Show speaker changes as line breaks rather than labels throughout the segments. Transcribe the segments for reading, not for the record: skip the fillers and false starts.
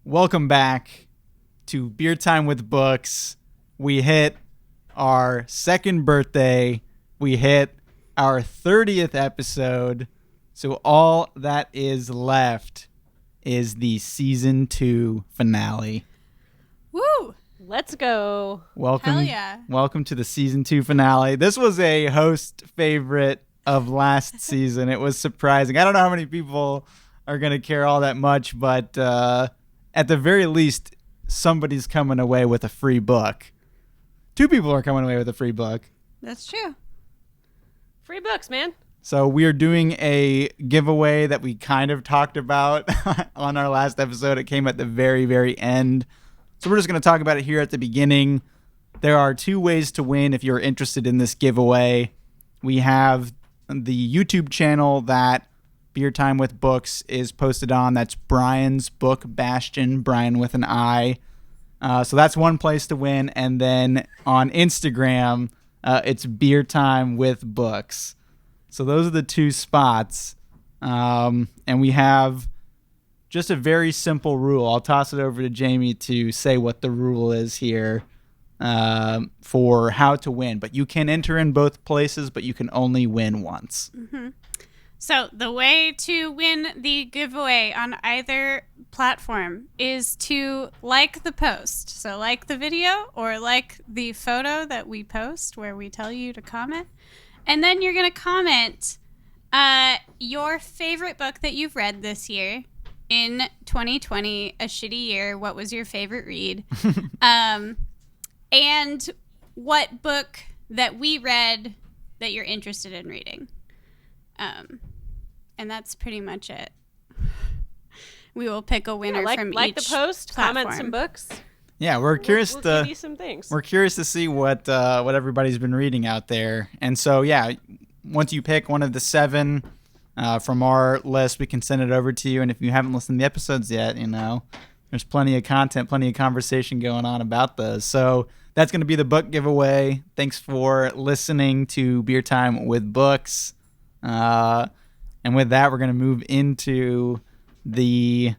Welcome back to Beer Time with Books. We hit our second birthday. We hit our 30th episode. So all that is left is the season 2 finale.
Woo!
Let's go.
Welcome,
Hell yeah.
Welcome to the season 2 finale. This was a host favorite of last season. It was surprising. I don't know how many people are going to care all that much, but at the very least, somebody's coming away with a free book. 2 people are coming away with a free book.
That's true.
Free books, man.
So we are doing a giveaway that we kind of talked about on our last episode. It came at the very, very end. So we're just going to talk about it here at the beginning. There are 2 ways to win if you're interested in this giveaway. We have the YouTube channel that Beer Time with Books is posted on. That's Brian's Book Bastion, Brian with an I. So that's one place to win. And then on Instagram, it's Beer Time with Books. So those are the 2 spots. And we have just a very simple rule. I'll toss it over to Jamie to say what the rule is here for how to win. But you can enter in both places, but you can only win once.
Mm-hmm. So the way to win the giveaway on either platform is to like the post. So like the video or like the photo that we post where we tell you to comment. And then you're going to comment your favorite book that you've read this year. In 2020, a shitty year, what was your favorite read? And what book that we read that you're interested in reading. And that's pretty much it. We will pick a winner from
like
each
the post,
platform.
comment some books.
Yeah, we're curious
We'll
to
give you some things.
We're curious to see what everybody's been reading out there. And so yeah, once you pick one of the 7 from our list, we can send it over to you. And if you haven't listened to the episodes yet, there's plenty of content, plenty of conversation going on about those. So that's going to be the book giveaway. Thanks for listening to Beer Time with Books. And with that, we're going to move into the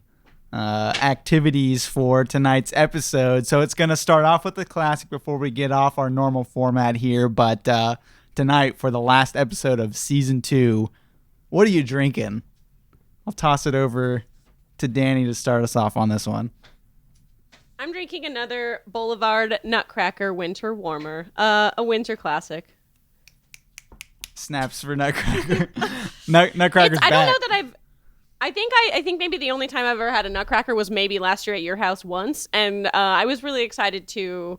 activities for tonight's episode. So it's going to start off with the classic before we get off our normal format here. But tonight, for the last episode of Season 2, what are you drinking? I'll toss it over to Danny to start us off on this one.
I'm drinking another Boulevard Nutcracker Winter Warmer, a winter classic.
Snaps for Nutcracker. Nutcracker's back.
I don't know that I think maybe the only time I've ever had a Nutcracker was maybe last year at your house once, and I was really excited to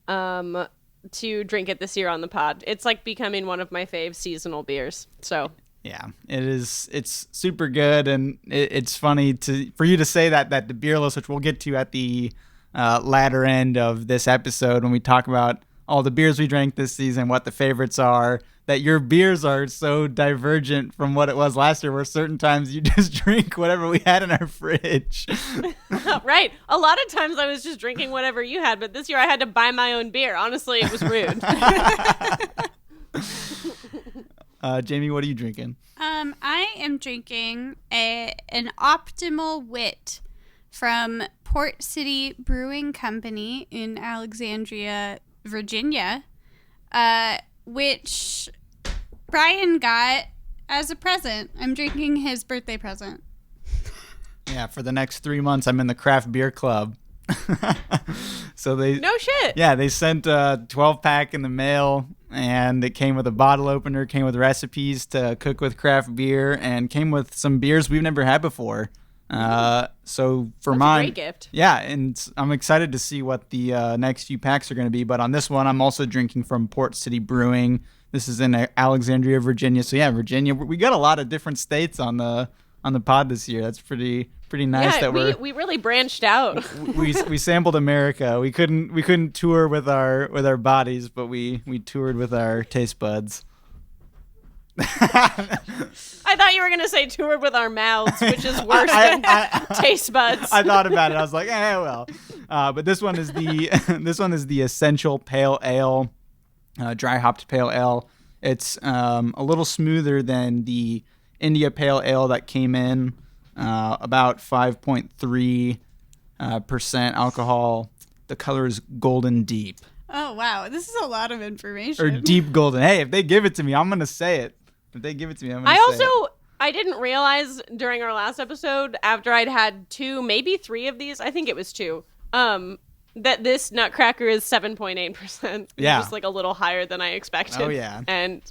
drink it this year on the pod. It's like becoming one of my fave seasonal beers. So
yeah, it is. It's super good, and it's funny for you to say that the beer list, which we'll get to at the latter end of this episode when we talk about all the beers we drank this season, what the favorites are, that your beers are so divergent from what it was last year, where certain times you just drink whatever we had in our fridge.
Right. A lot of times I was just drinking whatever you had, but this year I had to buy my own beer. Honestly, it was rude.
Jamie, what are you drinking?
I am drinking an Optimal Wit from Port City Brewing Company in Alexandria, Virginia, which Brian got as a present. I'm drinking his birthday present.
Yeah, for the next 3 months, I'm in the craft beer club. So
no shit.
Yeah, they sent a 12-pack in the mail, and it came with a bottle opener, came with recipes to cook with craft beer, and came with some beers we've never had before. So for mine,
a great gift.
Yeah, and I'm excited to see what the next few packs are going to be. But on this one, I'm also drinking from Port City Brewing. This is in Alexandria, Virginia. So yeah, Virginia. We got a lot of different states on the pod this year. That's pretty nice.
Yeah,
that
we really branched out.
we sampled America. We couldn't tour with our bodies, but we toured with our taste buds.
I thought you were gonna say toured with our mouths, which is worse than taste buds.
I thought about it. I was like, well. But this one is the Essential Pale Ale, dry hopped pale ale. It's a little smoother than the India Pale Ale that came in about 5.3% alcohol. The color is Golden Deep.
Oh, wow. This is a lot of information.
Or Deep Golden. Hey, if they give it to me, I'm going to say it. If they give it to me, I'm going to say it.
I didn't realize during our last episode, after I'd had 2, maybe 3 of these, I think it was 2, that this Nutcracker is 7.8%.
Yeah.
Just like a little higher than I expected.
Oh, yeah.
And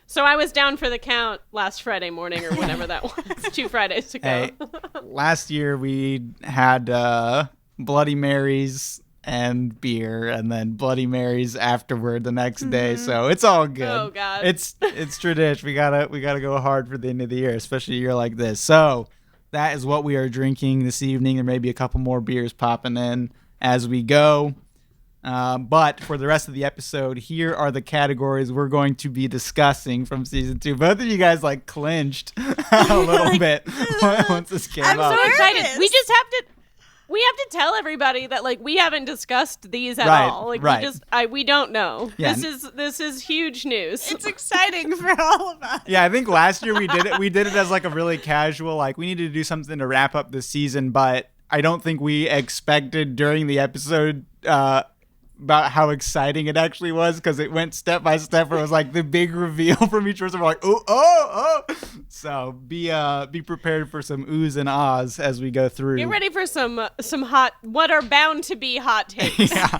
so I was down for the count last Friday morning or whenever that was, 2 Fridays ago.
Hey, last year we had Bloody Marys and beer, and then Bloody Marys afterward the next day. So it's all good.
Oh God,
it's tradition. We gotta go hard for the end of the year, especially a year like this. So that is what we are drinking this evening. There may be a couple more beers popping in as we go. But for the rest of the episode, here are the categories we're going to be discussing from season 2. Both of you guys like clinched a little bit once this came up.
I'm so excited. We have to tell everybody that like we haven't discussed these at all. Like we don't know.
Yeah.
This is huge news.
It's exciting for all of us.
Yeah, I think last year we did it as like a really casual, like we needed to do something to wrap up the season, but I don't think we expected during the episode about how exciting it actually was, because it went step by step where it was like the big reveal from each person. We're like, oh. So be prepared for some oohs and ahs as we go through.
Get ready for some hot, what are bound to be hot takes.
Yeah.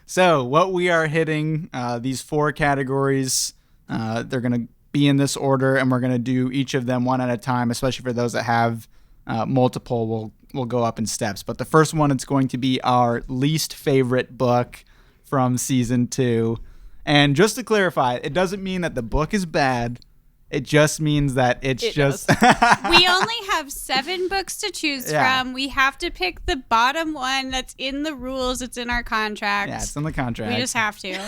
So what we are hitting, these 4 categories, they're going to be in this order, and we're going to do each of them one at a time, especially for those that have multiple. We'll go up in steps. But the first one, it's going to be our least favorite book from season 2. And just to clarify, it doesn't mean that the book is bad. It just means that it just...
We only have 7 books to choose from. We have to pick the bottom one. That's in the rules. It's in our contract.
Yeah, it's in the contract.
We just have to.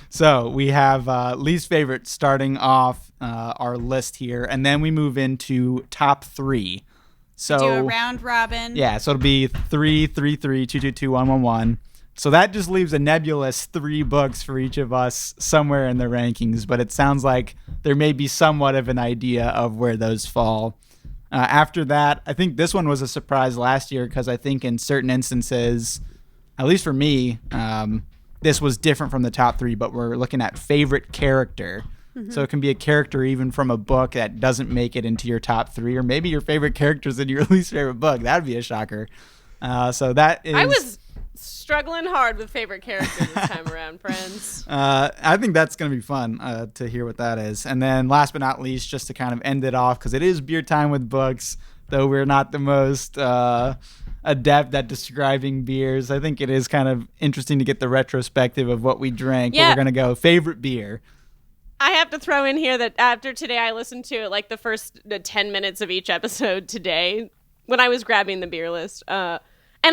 So we have least favorite starting off our list here, and then we move into top 3. So
do a round robin.
Yeah, so it'll be 3, 3, 3, 2, 2, 2, 1, 1, 1. So that just leaves a nebulous 3 books for each of us somewhere in the rankings, but it sounds like there may be somewhat of an idea of where those fall. After that, I think this one was a surprise last year, because I think in certain instances, at least for me, this was different from the top 3, but we're looking at favorite character. Mm-hmm. So it can be a character even from a book that doesn't make it into your top 3, or maybe your favorite character's in your least favorite book. That'd be a shocker. So that is...
I was struggling hard with favorite character this time around, friends.
I think that's going to be fun to hear what that is. And then last but not least, just to kind of end it off, because it is beer time with books, though we're not the most adept at describing beers. I think it is kind of interesting to get the retrospective of what we drank. Yeah. But we're going to go favorite beer.
I have to throw in here that after today, I listened to like the first 10 minutes of each episode today when I was grabbing the beer list. And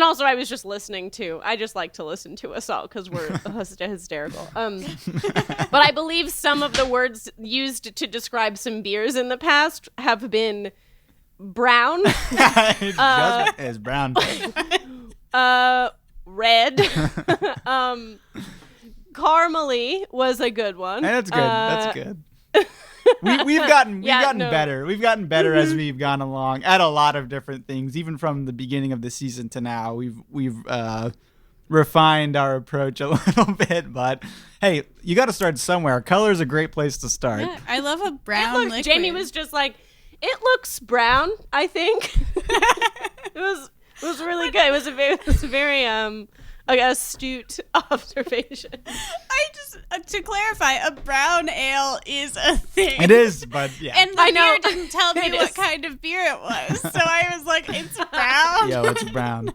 also I was just listening to, I just like to listen to us all because we're hysterical. But I believe some of the words used to describe some beers in the past have been brown.
It's brown.
Red. Caramely was a good one.
Hey, that's good. That's good. We've gotten better. We've gotten better as we've gone along at a lot of different things. Even from the beginning of the season to now, we've refined our approach a little bit. But hey, you got to start somewhere. Color is a great place to start.
Yeah, I love a brown liquid.
Jamie was just like, it looks brown. I think it was really good. It was a very astute observation.
I just to clarify, a brown ale is a thing.
It is, but yeah.
And the beer didn't tell me what kind of beer it was, so I was like, "It's brown."
Yo, it's brown. No.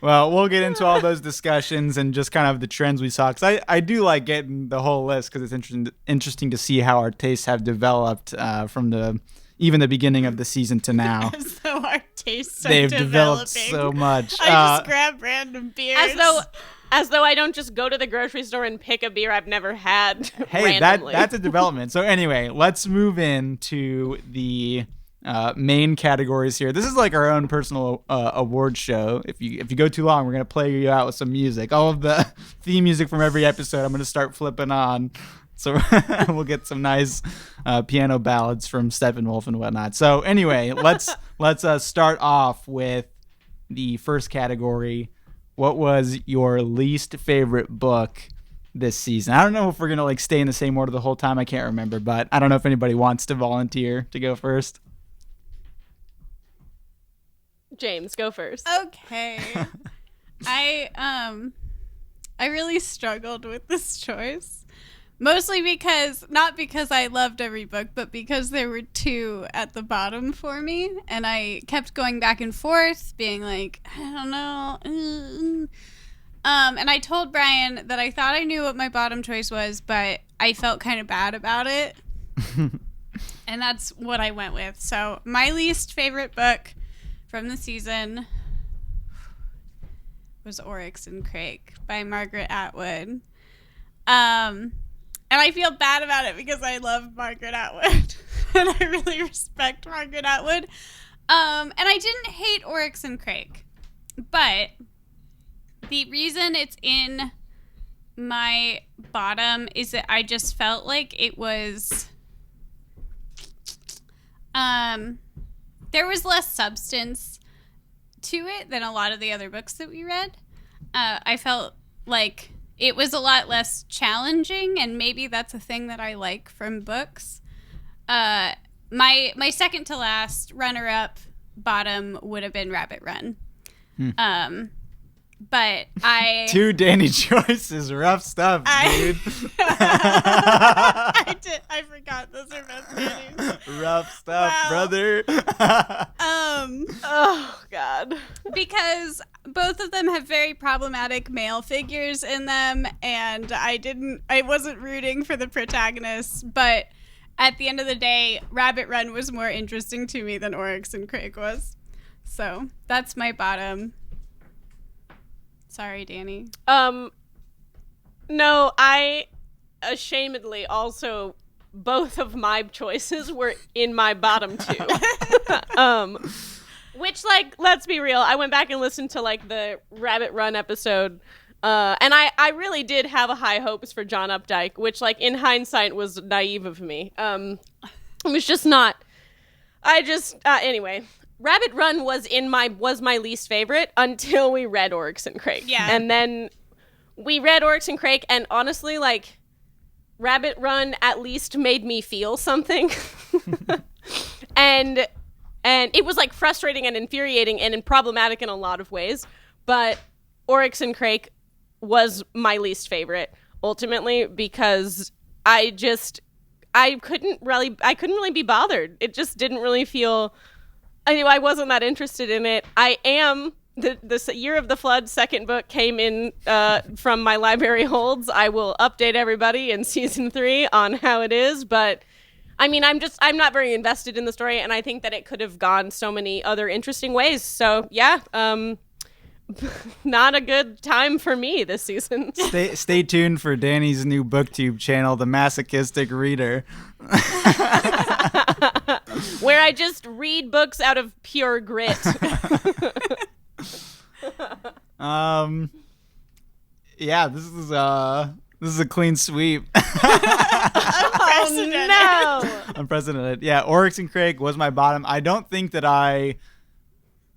Well, we'll get into all those discussions and just kind of the trends we saw. Because I do like getting the whole list because it's interesting to see how our tastes have developed from even the beginning of the season to now.
As though our tastes
They've
are
developed so much.
I just grab random beers.
As though I don't just go to the grocery store and pick a beer I've never had.
Hey,
randomly.
that's a development. So anyway, let's move into the main categories here. This is like our own personal award show. If you go too long, we're gonna play you out with some music. All of the theme music from every episode, I'm gonna start flipping on. So we'll get some nice piano ballads from Steppenwolf and whatnot. So anyway, let's start off with the first category. What was your least favorite book this season? I don't know if we're going to like stay in the same order the whole time. I can't remember, but I don't know if anybody wants to volunteer to go first.
James, go first.
Okay. I really struggled with this choice. Mostly not because I loved every book, but because there were two at the bottom for me. And I kept going back and forth, being like, I don't know. And I told Brian that I thought I knew what my bottom choice was, but I felt kind of bad about it. And that's what I went with. So my least favorite book from the season was Oryx and Crake by Margaret Atwood. And I feel bad about it because I love Margaret Atwood. And I really respect Margaret Atwood. And I didn't hate Oryx and Crake. But the reason it's in my bottom is that I just felt like it was... there was less substance to it than a lot of the other books that we read. I felt like it was a lot less challenging, and maybe that's a thing that I like from books. My second to last runner-up bottom would have been Rabbit Run. But I...
Two Danny choices. Rough stuff, dude.
I forgot those are both Danny's.
Rough stuff, brother.
Oh, God.
Because both of them have very problematic male figures in them, and I wasn't rooting for the protagonists, but at the end of the day, Rabbit Run was more interesting to me than Oryx and Crake was. So that's my bottom. Sorry, Danny.
No, I ashamedly also, both of my choices were in my bottom two. Which, like, let's be real, I went back and listened to, like, the Rabbit Run episode, and I really did have high hopes for John Updike, which, like, in hindsight was naive of me. It was just not, anyway. Rabbit Run was my least favorite until we read Oryx and Crake.
Yeah.
And then we read Oryx and Crake, and honestly, like, Rabbit Run at least made me feel something. and it was, like, frustrating and infuriating and problematic in a lot of ways. But Oryx and Crake was my least favorite, ultimately, because I couldn't really be bothered. It just didn't really feel... I wasn't that interested in it. I am, the Year of the Flood second book came in from my library holds. I will update everybody in season 3 on how it is, but I mean, I'm not very invested in the story, and I think that it could have gone so many other interesting ways. So yeah, not a good time for me this season.
Stay tuned for Danny's new booktube channel, The Masochistic Reader.
Where I just read books out of pure grit.
Yeah, this is a clean sweep.
Oh no!
Unprecedented. Yeah, Oryx and Crake was my bottom. I don't think that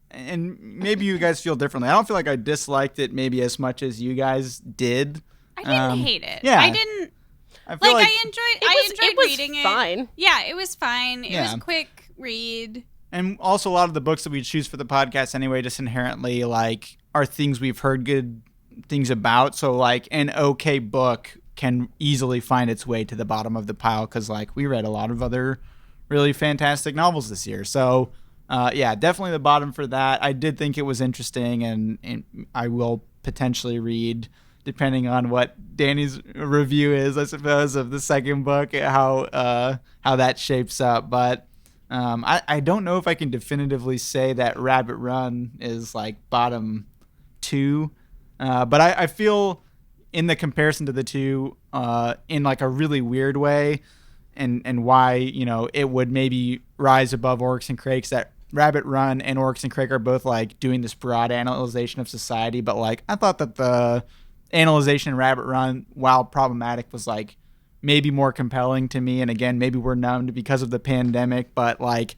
and maybe you guys feel differently. I don't feel like I disliked it maybe as much as you guys did.
I didn't hate it.
Yeah.
I didn't...
I feel like
I enjoyed reading it.
Fine.
Yeah, it was fine. It
Yeah.
was quick read.
And also a lot of the books that we choose for the podcast anyway just inherently like are things we've heard good things about. So like an okay book can easily find its way to the bottom of the pile because like we read a lot of other really fantastic novels this year. So yeah, definitely the bottom for that. I did think it was interesting and I will potentially read depending on what Danny's review is, I suppose, of the second book, how that shapes up. But I don't know if I can definitively say that Rabbit Run is like bottom 2. But I feel in the comparison to the two, in like a really weird way, and why, you know, it would maybe rise above Oryx and Crake, that Rabbit Run and Oryx and Crake are both like doing this broad analyzation of society. But like I thought that the analyzation in Rabbit Run, while problematic, was like maybe more compelling to me. And again, maybe we're numbed because of the pandemic, but like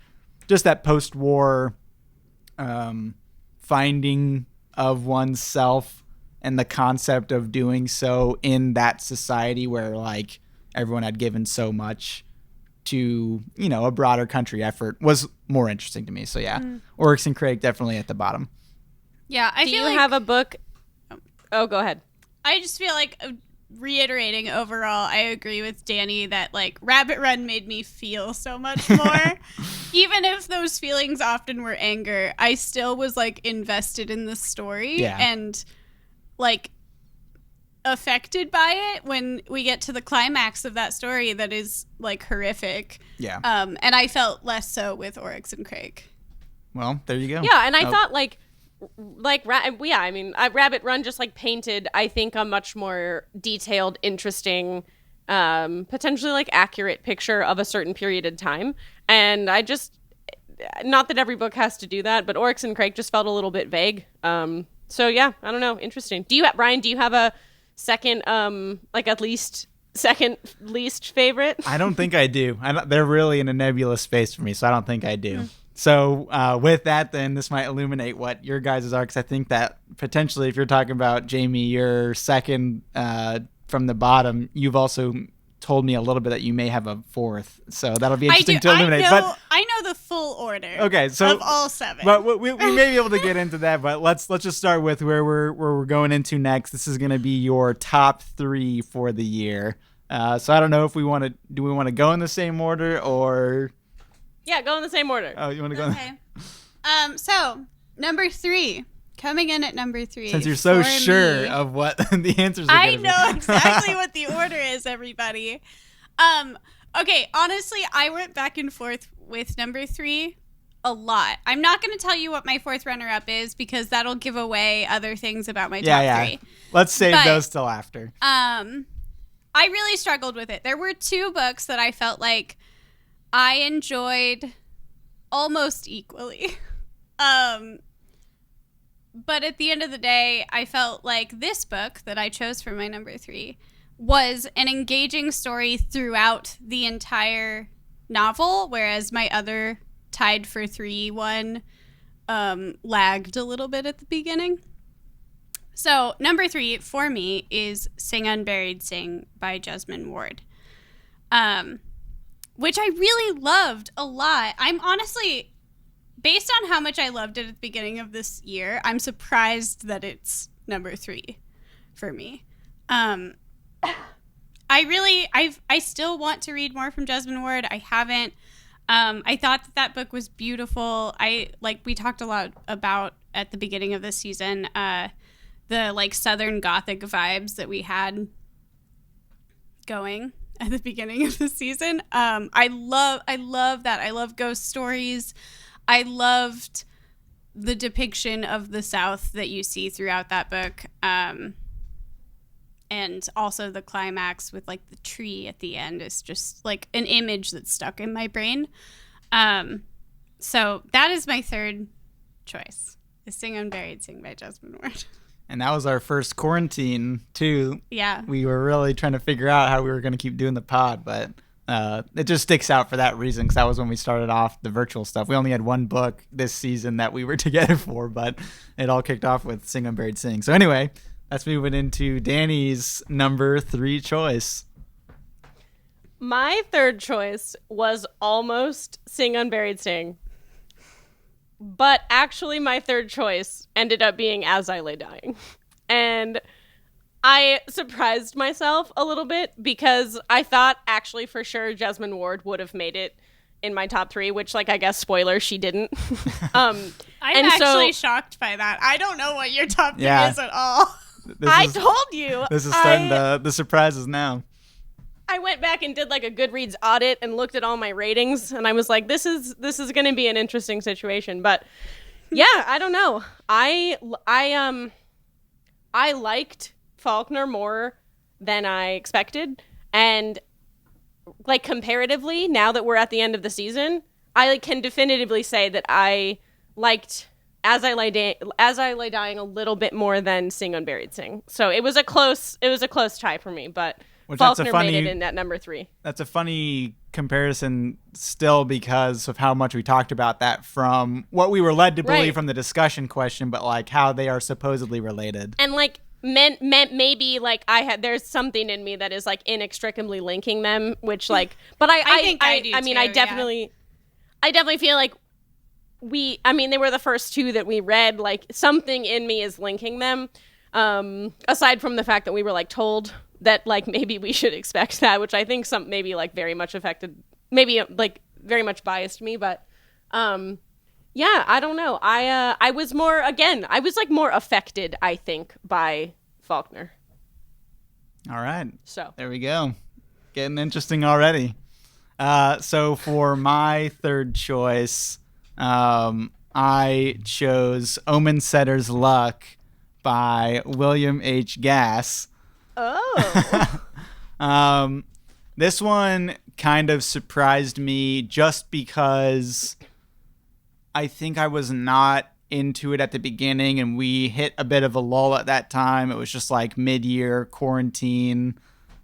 just that post-war finding of oneself and the concept of doing so in that society where like everyone had given so much to, you know, a broader country effort was more interesting to me. So yeah, Oryx and Craig definitely at the bottom.
Yeah, I
Do
feel
you
like
have a book? Oh, go ahead.
I just feel like reiterating overall, I agree with Danny that like Rabbit Run made me feel so much more. Even if those feelings often were anger, I still was like invested in the story and like affected by it when we get to the climax of that story that is like horrific.
Yeah.
And I felt less so with Oryx and Craig.
Well, there you go.
Yeah, and I thought Rabbit Run just like painted, I think, a much more detailed, interesting, potentially like accurate picture of a certain period of time. And I just, not that every book has to do that, but Oryx and Craig just felt a little bit vague. So yeah, I don't know. Interesting. Brian, do you have a second, second least favorite?
I don't think I do. They're really in a nebulous space for me, so I don't think I do. So with that, then this might illuminate what your guys' are, because I think that potentially if you're talking about Jamie, your second from the bottom, you've also told me a little bit that you may have a fourth. So that'll be interesting to illuminate.
I know the full order.
Okay, so
of all 7.
But we may be able to get into that. But let's just start with where we're going into next. This is going to be your top 3 for the year. So I don't know if we want to go in the same order or.
Yeah, go in the same order.
Oh, you want to go?
Okay. So number 3, coming in at number 3.
Since you're so sure of what the answers are.
I know exactly what the order is, everybody. Okay, honestly, I went back and forth with number 3 a lot. I'm not going to tell you what my 4th runner-up is because that'll give away other things about my top 3.
Let's save those till after.
I really struggled with it. There were 2 books that I felt like I enjoyed almost equally. But at the end of the day, I felt like this book that I chose for my number 3 was an engaging story throughout the entire novel, whereas my other tied for 3 one lagged a little bit at the beginning. So number 3 for me is Sing Unburied Sing by Jesmyn Ward, which I really loved a lot. I'm honestly, based on how much I loved it at the beginning of this year, I'm surprised that it's number 3 for me. I still want to read more from Jesmyn Ward. I haven't. I thought that book was beautiful. We talked a lot about at the beginning of this season, the like Southern Gothic vibes that we had going at the beginning of the season. I love that. I love ghost stories. I loved the depiction of the South that you see throughout that book. And also the climax with like the tree at the end is just like an image that's stuck in my brain. So that is my 3rd choice, is Sing Unburied Sing by Jesmyn Ward.
And that was our first quarantine too.
Yeah.
We were really trying to figure out how we were going to keep doing the pod, but it just sticks out for that reason, because that was when we started off the virtual stuff. We only had 1 book this season that we were together for, but it all kicked off with Sing Unburied Sing. So anyway, let's move it into Danny's number 3 choice.
My 3rd choice was almost Sing Unburied Sing. But actually my 3rd choice ended up being As I Lay Dying. And I surprised myself a little bit because I thought actually for sure Jesmyn Ward would have made it in my top 3, which, like, I guess spoiler, she didn't.
I'm actually shocked by that. I don't know what your top 3 is at all.
I told you.
This is starting the surprises now.
I went back and did like a Goodreads audit and looked at all my ratings, and I was like, this is going to be an interesting situation. But yeah, I don't know. I liked Faulkner more than I expected, and like comparatively, now that we're at the end of the season, I can definitively say that I liked As I Lay Dying a little bit more than Sing Unburied Sing. So it was a close tie for me, but Faulkner made it in at number 3.
That's a funny comparison still because of how much we talked about that from what we were led to believe from the discussion question, but like how they are supposedly related.
And like meant maybe like there's something in me that is like inextricably linking them, which like, but I
think I do
mean,
too,
I definitely feel like they were the first 2 that we read, like something in me is linking them. Aside from the fact that we were like told that like maybe we should expect that, which I think maybe like very much affected, maybe like very much biased me, but yeah, I don't know. I was more more affected, I think, by Faulkner.
All right.
So
there we go. Getting interesting already. So for my third choice, I chose Omen Setter's Luck by William H. Gass.
Oh.
This one kind of surprised me just because I think I was not into it at the beginning, and we hit a bit of a lull at that time. It was just like mid-year quarantine.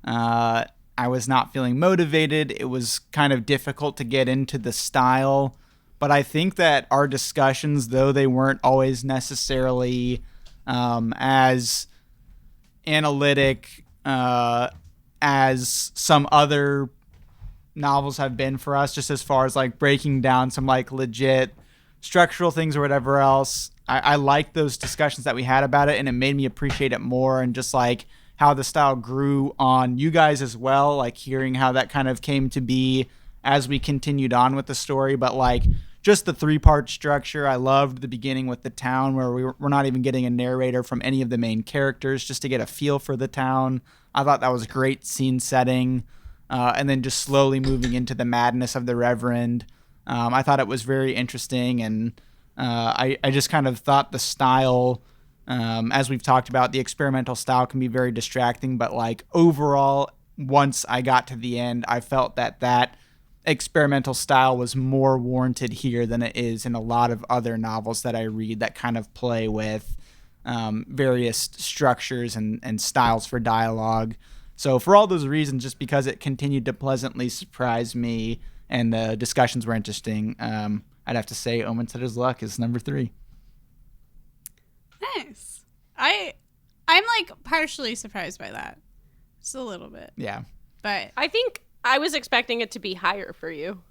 I was not feeling motivated. It was kind of difficult to get into the style. But I think that our discussions, though they weren't always necessarily as analytic as some other novels have been for us, just as far as like breaking down some like legit structural things or whatever else. I liked those discussions that we had about it, and it made me appreciate it more, and just like how the style grew on you guys as well, like hearing how that kind of came to be as we continued on with the story. But like just the 3-part structure, I loved the beginning with the town where we're not even getting a narrator from any of the main characters, just to get a feel for the town. I thought that was great scene setting. And then just slowly moving into the madness of the Reverend. I thought it was very interesting, and I just kind of thought the style, as we've talked about, the experimental style can be very distracting, but like overall, once I got to the end, I felt that experimental style was more warranted here than it is in a lot of other novels that I read that kind of play with various structures and styles for dialogue. So for all those reasons, just because it continued to pleasantly surprise me and the discussions were interesting, I'd have to say Omen Setter's Luck is number 3.
Nice. I'm like partially surprised by that. Just a little bit.
Yeah.
But
I think I was expecting it to be higher for you.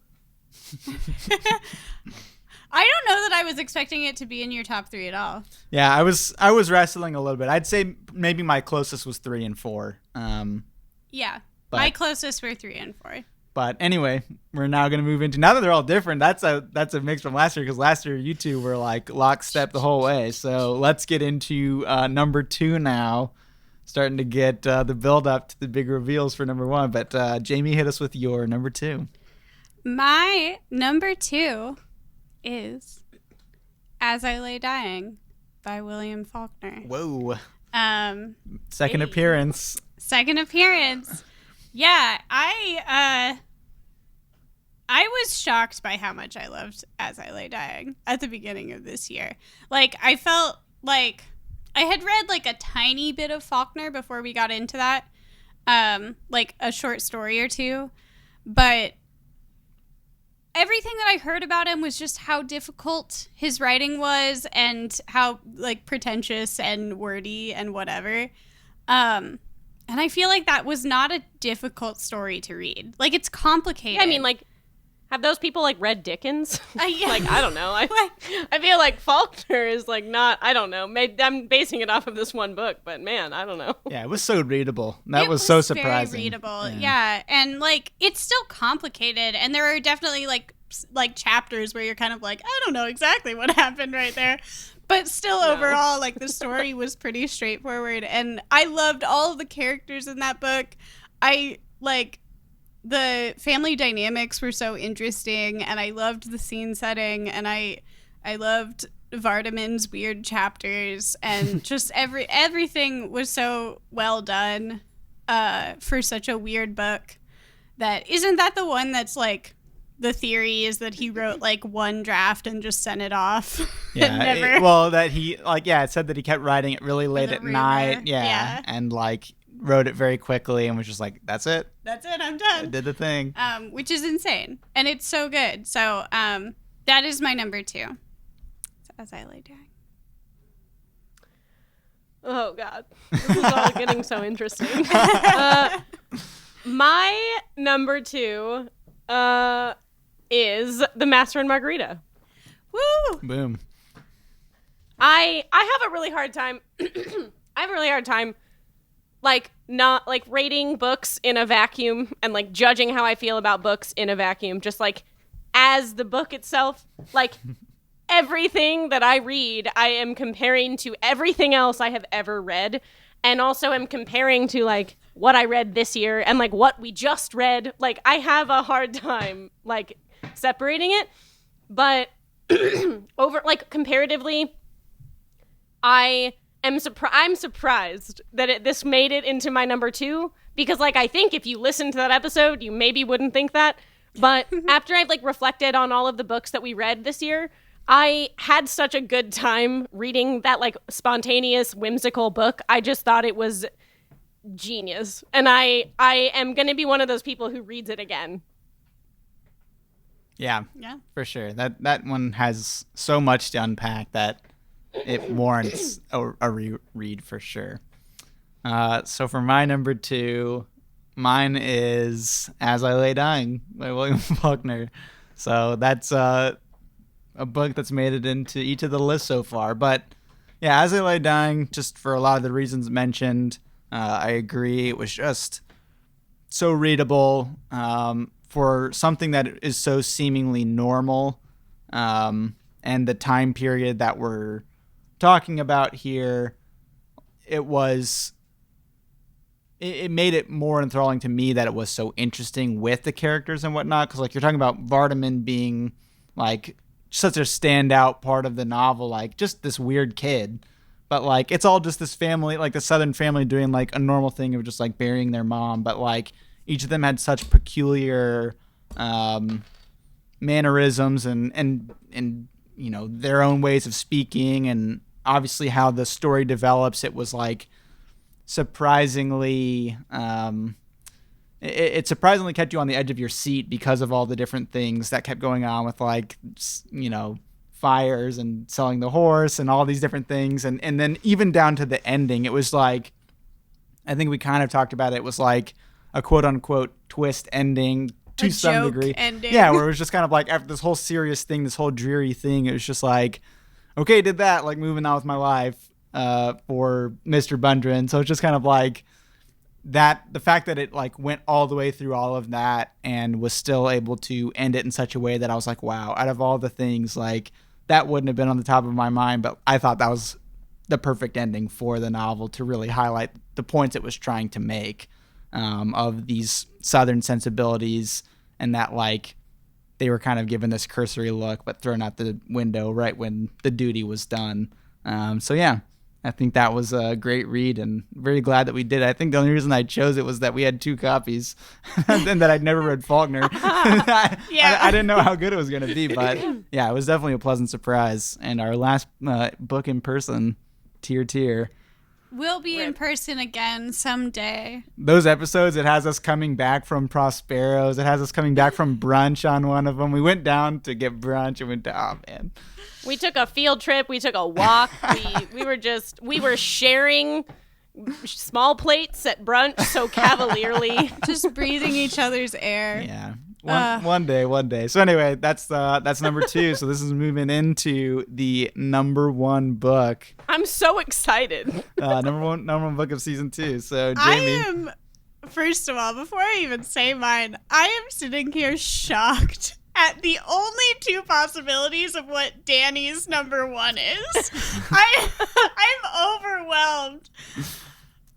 I don't know that I was expecting it to be in your top 3 at all.
Yeah, I was wrestling a little bit. I'd say maybe my closest was 3 and 4.
Yeah.
But
my closest were 3 and 4.
But anyway, we're now going to move into, now that they're all different, that's a mix from last year, because last year you two were like lockstep the whole way. So let's get into number 2 now, starting to get the build up to the big reveals for number 1. But Jamie, hit us with your number 2.
My number 2 is As I Lay Dying by William Faulkner.
Whoa. Second
hey.
appearance.
Second appearance. Yeah, I was shocked by how much I loved As I Lay Dying at the beginning of this year. Like, I felt like I had read like a tiny bit of Faulkner before we got into that, like a short story or two, but everything that I heard about him was just how difficult his writing was and how like pretentious and wordy and whatever. And I feel like that was not a difficult story to read. Like, it's complicated.
Yeah, I mean, like, have those people, like, read Dickens?
Yeah.
Like, I don't know. I feel like Faulkner is, like, not, I don't know. I'm basing it off of this one book, but, man, I don't know.
Yeah, it was so readable. That was so surprising.
Very readable, yeah. And, like, it's still complicated, and there are definitely, like chapters where you're kind of like, I don't know exactly what happened right there. But still, overall, like, the story was pretty straightforward. And I loved all of the characters in that book. The family dynamics were so interesting. And I loved the scene setting. And I loved Vardaman's weird chapters. And just everything was so well done for such a weird book. Isn't that the one that's, like, the theory is that he wrote like one draft and just sent it off.
Yeah. It said that he kept writing it really late at night. Yeah. And like wrote it very quickly and was just like, that's it.
That's it. I'm
I
done.
did the thing.
Which is insane. And it's so good. So that is my number 2. As I lay down.
Oh, God. This is all getting so interesting. My number 2 is The Master and Margarita.
Woo!
Boom.
I have a really hard time. I have a really hard time, like, not, like, rating books in a vacuum and, like, judging how I feel about books in a vacuum. Just, like, as the book itself. Like, everything that I read, I am comparing to everything else I have ever read. And also am comparing to, like, what I read this year and, like, what we just read. Like, I have a hard time, like, separating it. But over, like, comparatively, I'm surprised that this made it into my number 2 because, like, I think if you listened to that episode, you maybe wouldn't think that. But after I've, like, reflected on all of the books that we read this year, I had such a good time reading that, like, spontaneous, whimsical book. I just thought it was genius. And I am going to be one of those people who reads it again.
Yeah,
Yeah.
for sure. That one has so much to unpack that it warrants a reread for sure. So for my number 2, mine is As I Lay Dying by William Faulkner. So that's a book that's made it into each of the lists so far. But yeah, As I Lay Dying, just for a lot of the reasons mentioned, I agree. It was just so readable for something that is so seemingly normal. And the time period that we're talking about here, it made it more enthralling to me that it was so interesting with the characters and whatnot, because like you're talking about Vardaman being like such a standout part of the novel, like just this weird kid, but like it's all just this family, like the Southern family doing like a normal thing of just like burying their mom, but like each of them had such peculiar mannerisms and you know, their own ways of speaking, and obviously how the story develops, it was like surprisingly it surprisingly kept you on the edge of your seat because of all the different things that kept going on with, like, you know, fires and selling the horse and all these different things, and then even down to the ending, it was like, I think we kind of talked about it, was like a quote unquote twist ending to some degree.
Ending.
Yeah, where it was just kind of like, after this whole serious thing, this whole dreary thing, it was just like, okay, did that, like, moving on with my life for Mr. Bundren. So it's just kind of like that, the fact that it like went all the way through all of that and was still able to end it in such a way that I was like, wow, out of all the things, like, that wouldn't have been on the top of my mind, but I thought that was the perfect ending for the novel to really highlight the points it was trying to make, of these Southern sensibilities, and that, like, they were kind of given this cursory look but thrown out the window right when the duty was done. So yeah, I think that was a great read, and very glad that we did. I think the only reason I chose it was that we had 2 copies and that I'd never read Faulkner. I didn't know how good it was going to be, but yeah, it was definitely a pleasant surprise. And our last book in person, Tier.
We'll be in person again someday.
Those episodes, it has us coming back from Prospero's. It has us coming back from brunch on one of them. We went down to get brunch and went down, oh man.
We took a field trip. We took a walk. We were sharing small plates at brunch so cavalierly.
Just breathing each other's air.
Yeah. One day. So anyway, that's number 2. So this is moving into the number 1 book.
I'm so excited.
Number one book of season 2. So Jamie,
first of all, before I even say mine, I am sitting here shocked at the only 2 possibilities of what Danny's number 1 is. I'm overwhelmed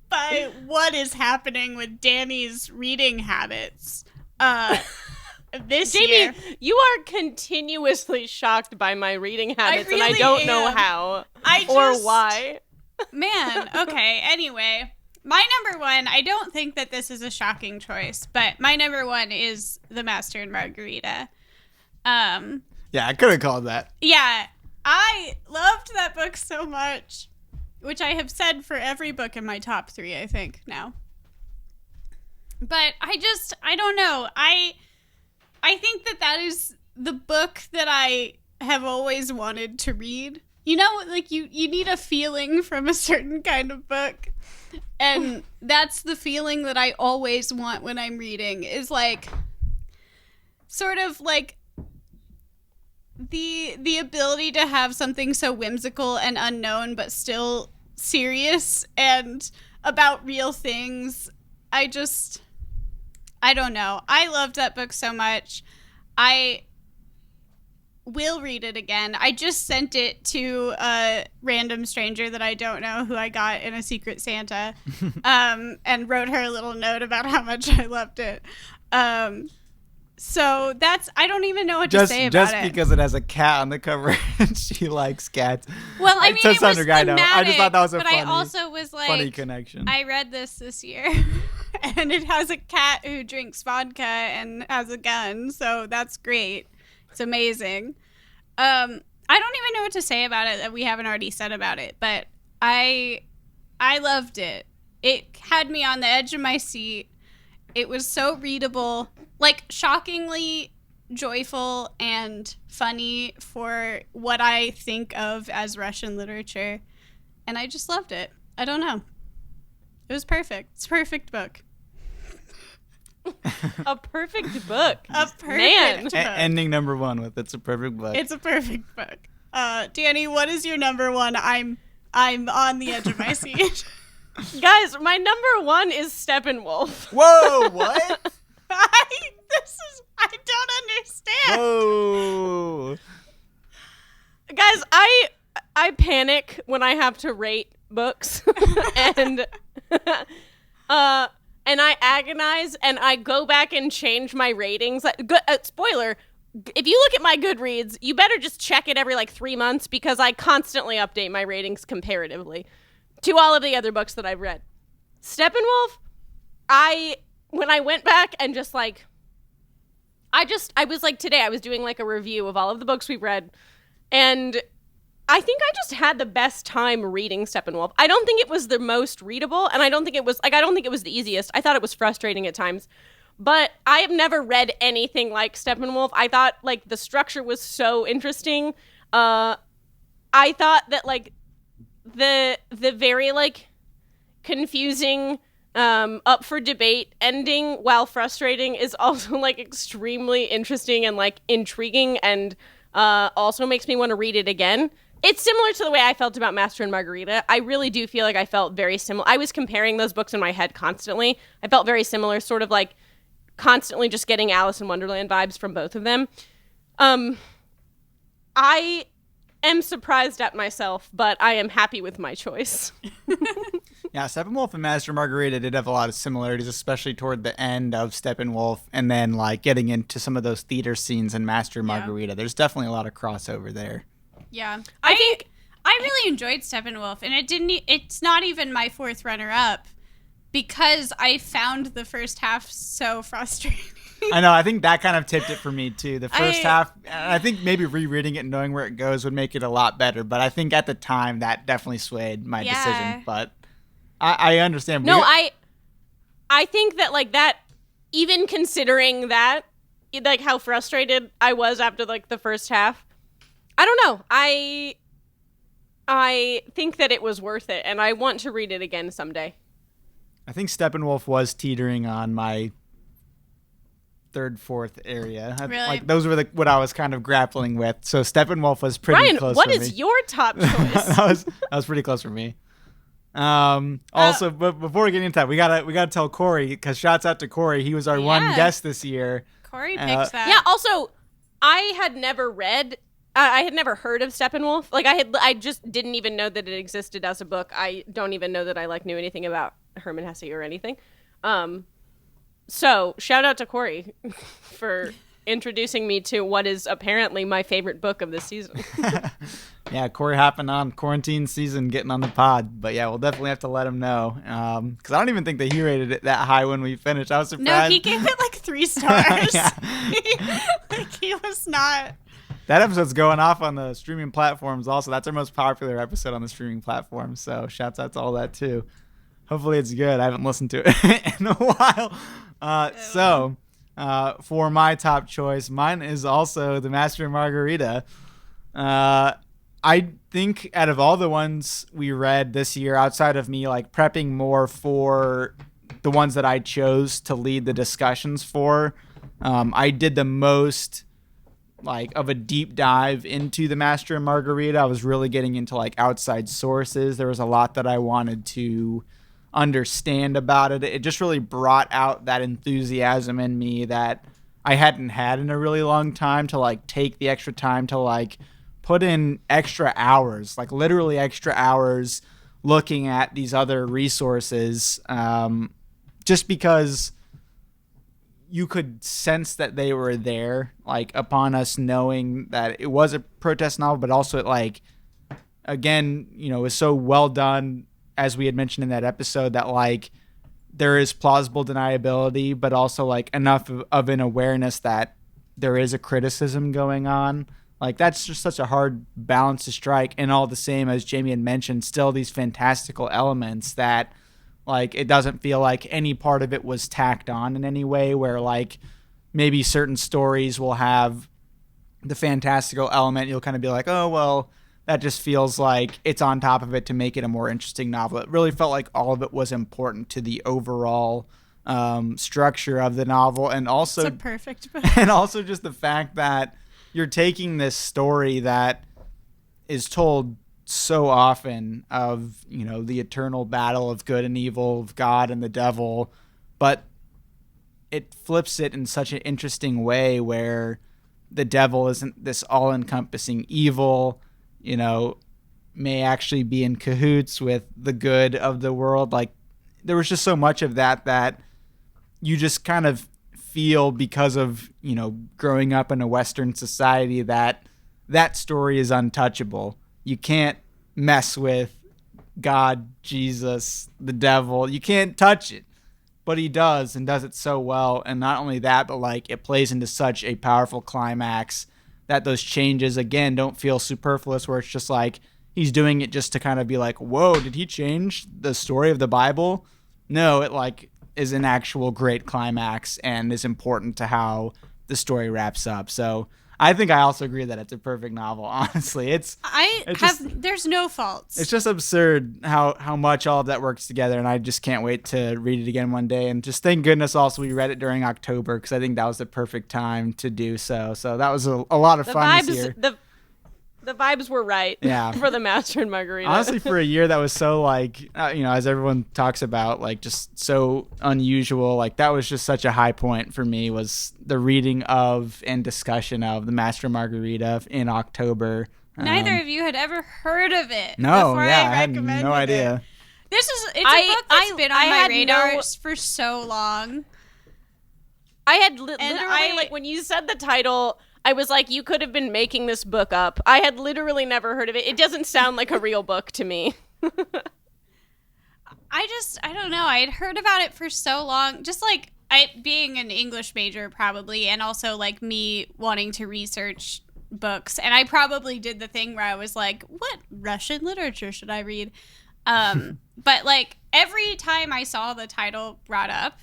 by what is happening with Danny's reading habits. This
Jamie,
year.
you are continuously shocked by my reading habits, and I
really
don't know
am.
how
or
why.
Man, okay. Anyway, my number 1, I don't think that this is a shocking choice, but my number 1 is The Master and Margarita.
yeah, I could have called that.
Yeah, I loved that book so much, which I have said for every book in my top 3, I think, now. But I don't know. I think that is the book that I have always wanted to read. You know, like you need a feeling from a certain kind of book. And that's the feeling that I always want when I'm reading, is like sort of like the ability to have something so whimsical and unknown but still serious and about real things. I don't know. I loved that book so much. I will read it again. I just sent it to a random stranger that I don't know, who I got in a Secret Santa, and wrote her a little note about how much I loved it. So I don't even know what to say about it.
Just because it has a cat on the cover and she likes cats.
Well, I mean, it was thematic,
I just thought that was a
but
funny,
I also was like,
funny connection.
I read this year, and it has a cat who drinks vodka and has a gun, so that's great. It's amazing. I don't even know what to say about it that we haven't already said about it, but I loved it. It had me on the edge of my seat. It was so readable, like shockingly joyful and funny for what I think of as Russian literature. And I just loved it. I don't know. It was perfect. It's a perfect book.
A perfect book.
A perfect book.
Ending number 1 with "It's a perfect book."
It's a perfect book. Danny, what is your number 1? I'm on the edge of my seat.
Guys, my number 1 is Steppenwolf.
Whoa, what?
I don't understand.
Whoa.
Guys, I panic when I have to rate books. and I agonize, and I go back and change my ratings. Spoiler, if you look at my Goodreads, you better just check it every 3 months, because I constantly update my ratings comparatively to all of the other books that I've read. Steppenwolf, when I went back and just I was today I was doing a review of all of the books we've read, and I think I just had the best time reading Steppenwolf. I don't think it was the most readable, and I don't think it was the easiest. I thought it was frustrating at times, but I have never read anything like Steppenwolf. I thought the structure was so interesting. I thought that the very confusing, up for debate ending, while frustrating, is also extremely interesting and intriguing, and also makes me want to read it again. It's similar to the way I felt about Master and Margarita. I really do feel I felt very similar. I was comparing those books in my head constantly. I felt very similar, sort of constantly just getting Alice in Wonderland vibes from both of them. I am surprised at myself, but I am happy with my choice.
Yeah, Steppenwolf and Master Margarita did have a lot of similarities, especially toward the end of Steppenwolf, and then getting into some of those theater scenes in Master Margarita. There's definitely a lot of crossover there.
Yeah. I think I really enjoyed Steppenwolf, and it's not even my 4th runner-up, because I found the first half so frustrating.
I know. I think that kind of tipped it for me, too. The first half, I think maybe rereading it and knowing where it goes would make it a lot better. But I think at the time, that definitely swayed my decision. But I understand.
No, I think that, that, even considering that, how frustrated I was after, the first half, I don't know. I think that it was worth it, and I want to read it again someday.
I think Steppenwolf was teetering on my 3rd, 4th area.
Really?
Those were what I was kind of grappling with. So Steppenwolf was pretty
Ryan,
close
what
for me.
is your top choice?
that was pretty close for me. Also, but before we get into that, we gotta tell Corey, because shouts out to Corey. He was our one guest this year.
Corey picks that.
Yeah. Also, I had never read. I had never heard of Steppenwolf. I just didn't even know that it existed as a book. I don't even know that I knew anything about Herman Hesse or anything. So shout out to Corey for introducing me to what is apparently my favorite book of this season.
Yeah, Corey happened on quarantine season getting on the pod. But yeah, we'll definitely have to let him know. Because I don't even think that he rated it that high when we finished. I was surprised.
No, he gave it 3 stars. He was not.
That episode's going off on the streaming platforms also. That's our most popular episode on the streaming platforms. So shouts out to all that too. Hopefully it's good. I haven't listened to it in a while. For my top choice, mine is also The Master and Margarita. I think out of all the ones we read this year, outside of me like prepping more for the ones that I chose to lead the discussions for, I did the most like of a deep dive into The Master and Margarita. I was really getting into like outside sources. There was a lot that I wanted to understand about it. It just really brought out that enthusiasm in me that I hadn't had in a really long time, to like take the extra time to like put in extra hours, like literally extra hours looking at these other resources, just because you could sense that they were there, like upon us knowing that it was a protest novel, but also it like, again, you know, is so well done, as we had mentioned in that episode, that like there is plausible deniability, but also like enough of an awareness that there is a criticism going on. Like that's just such a hard balance to strike. And all the same, as Jamie had mentioned, still these fantastical elements that like it doesn't feel like any part of it was tacked on in any way, where like maybe certain stories will have the fantastical element. You'll kind of be like, oh, well, that just feels like it's on top of it to make it a more interesting novel. It really felt like all of it was important to the overall structure of the novel. And also,
It's a perfect book.
and also just the fact that you're taking this story that is told so often of, you know, the eternal battle of good and evil, of God and the devil, but it flips it in such an interesting way where the devil isn't this all-encompassing evil, you know, may actually be in cahoots with the good of the world. Like there was just so much of that you just kind of feel, because of, you know, growing up in a Western society, that story is untouchable. You can't mess with God, Jesus, the devil. You can't touch it. But he does, and does it so well. And not only that, but like it plays into such a powerful climax that those changes, again, don't feel superfluous, where it's just like he's doing it just to kind of be like, whoa, did he change the story of the Bible? No, it like is an actual great climax and is important to how the story wraps up. So I think I also agree that it's a perfect novel. Honestly,
There's no faults.
it's just absurd how much all of that works together, and I just can't wait to read it again one day. And just thank goodness also we read it during October, because I think that was the perfect time to do so. So that was a lot of fun this year.
The vibes were right.
Yeah.
For The Master and Margarita.
Honestly, for a year that was so like, you know, as everyone talks about, like just so unusual, like that was just such a high point for me, was the reading of and discussion of The Master and Margarita in October.
Neither of you had ever heard of it.
No,
before
yeah, I
I
had
recommended
no idea.
It. It's a book that's been on
I
my
had
radar for so long.
I had literally, like, when you said the title, I was like, you could have been making this book up. I had literally never heard of it. It doesn't sound like a real book to me.
I don't know. I had heard about it for so long. Just like being an English major probably, and also like me wanting to research books. And I probably did the thing where I was like, what Russian literature should I read? But like every time I saw the title brought up,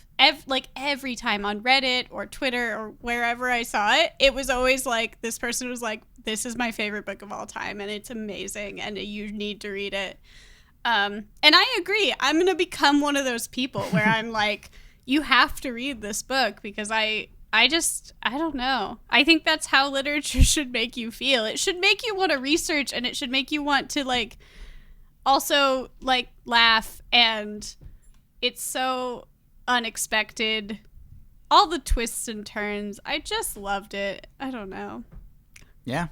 every time on Reddit or Twitter or wherever I saw it, it was always like, this person was like, this is my favorite book of all time and it's amazing and you need to read it. And I agree. I'm going to become one of those people where I'm like, you have to read this book, because I don't know. I think that's how literature should make you feel. It should make you want to research, and it should make you want to like also like laugh, and it's so unexpected. All the twists and turns. I just loved it. I don't know.
Yeah.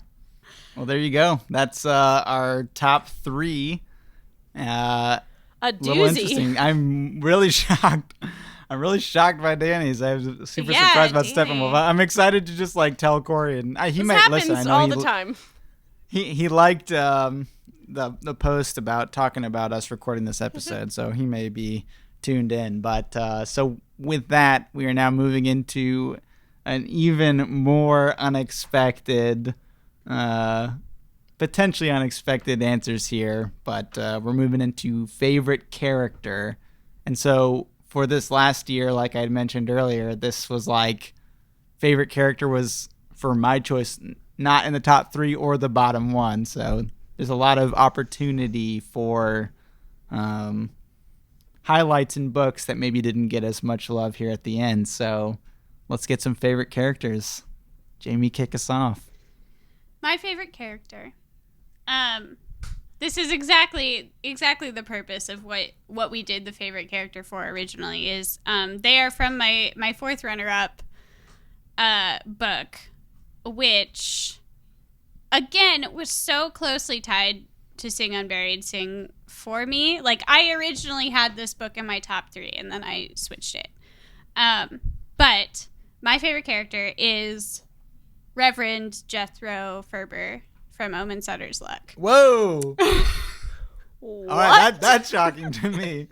Well, there you go. That's our top 3.
A
Little
doozy.
interesting. I'm really shocked. I'm really shocked by Danny's. I was super surprised about
Danny.
Steppenwolf. I'm excited to just like tell Corey, and he
This
might
happens
listen. I know
all the time.
He liked the post about talking about us recording this episode, so he may be tuned in. But so with that, we are now moving into an even more unexpected, potentially unexpected answers here. But we're moving into favorite character, and so for this last year, like I had mentioned earlier, this was like favorite character was for my choice not in the top 3 or the bottom 1. So there's a lot of opportunity for highlights in books that maybe didn't get as much love here at the end. So let's get some favorite characters. Jamie, kick us off.
My favorite character. This is exactly the purpose of what we did the favorite character for originally is they are from my 4th runner-up book, which again was so closely tied to Sing Unburied Sing for me. Like, I originally had this book in my top 3 and then I switched it. But my favorite character is Reverend Jethro Ferber from Omen Sutter's Luck.
Whoa! All right, that's shocking to me.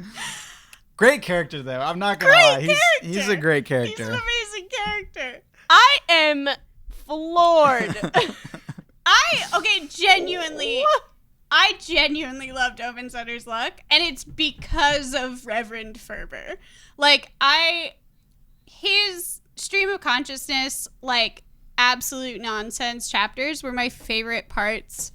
Great character, though. I'm not gonna lie. He's a great character.
He's an amazing character.
I am floored.
Genuinely. I genuinely loved Omen Sutter's Luck, and it's because of Reverend Ferber. Like, his stream of consciousness, like, absolute nonsense chapters were my favorite parts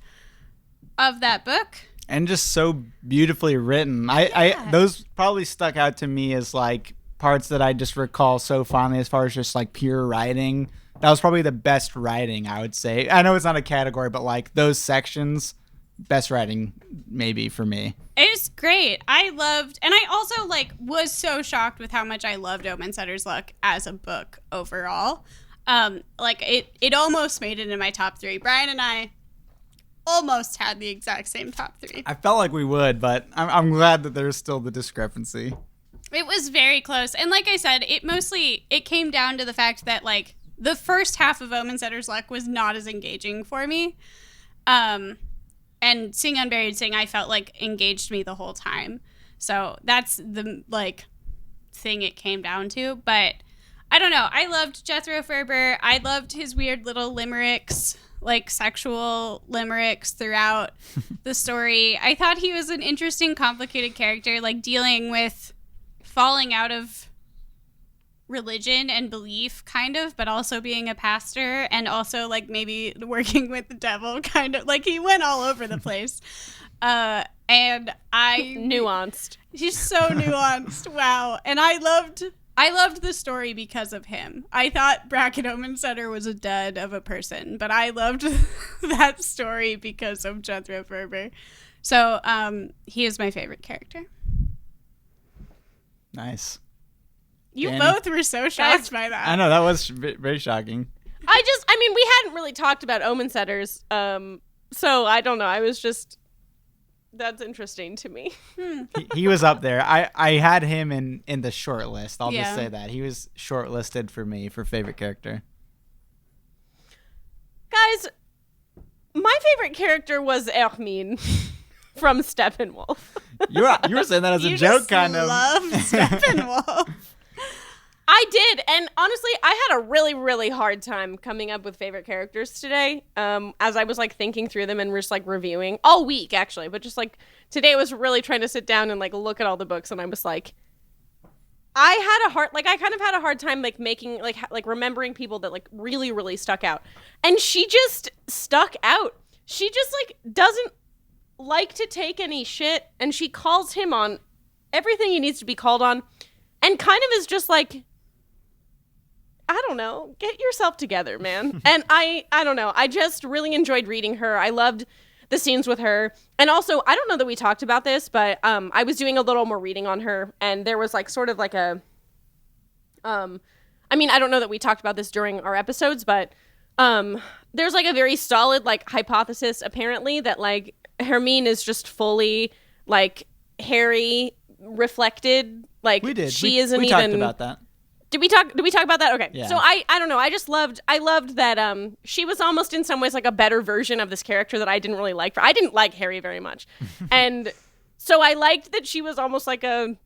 of that book.
And just so beautifully written. I those probably stuck out to me as like parts that I just recall so fondly as far as just like pure writing. That was probably the best writing, I would say. I know it's not a category, but like those sections, best writing maybe for me.
It was great. I loved, and I also like was so shocked with how much I loved Omen Sutter's Luck as a book overall. Like it almost made it in my top 3. Brian and I almost had the exact same top 3.
I felt like we would, but I'm glad that there's still the discrepancy.
It was very close. And like I said, it came down to the fact that like the first half of Omen Sutter's Luck was not as engaging for me. And Sing Unburied Sing, I felt like engaged me the whole time. So that's the like thing it came down to. But I don't know. I loved Jethro Ferber. I loved his weird little limericks, like sexual limericks throughout the story. I thought he was an interesting, complicated character, like dealing with falling out of religion and belief, kind of, but also being a pastor and also like maybe working with the devil, kind of. Like he went all over the place. And
nuanced.
He's so nuanced. Wow. And I loved the story because of him. I thought Bracket Omen Sutter was a dud of a person, but I loved that story because of Jethro Ferber. So he is my favorite character.
Nice.
You
Danny?
both were so shocked by that.
I know, that was very shocking.
We hadn't really talked about Omen Setters, so I don't know. I was just... That's interesting to me.
He was up there. I had him in the short list. I'll just
Yeah.
say that. He was shortlisted for me for favorite character.
Guys, my favorite character was Hermine from Steppenwolf.
You were saying that as a joke, kind of.
Love Steppenwolf.
I did, and honestly, I had a really, really hard time coming up with favorite characters today. As I was like thinking through them and just like reviewing all week, actually, but just like today, I was really trying to sit down and like look at all the books, and I was like, I kind of had a hard time like making like remembering people that like really, really stuck out, and she just stuck out. She just like doesn't like to take any shit, and she calls him on everything he needs to be called on, and kind of is just like, I don't know, get yourself together, man. And I don't know, I just really enjoyed reading her. I loved the scenes with her. And also, I don't know that we talked about this, but I was doing a little more reading on her, and there was like sort of like a I don't know that we talked about this during our episodes, but there's like a very solid like hypothesis apparently that like Hermine is just fully like Harry reflected. Like
We did.
She
we,
isn't
we
even
talked about that.
Did we talk about that? Okay.
Yeah.
So I don't know. I loved that she was almost in some ways like a better version of this character that I didn't really like. I didn't like Harry very much. And so I liked that she was almost like a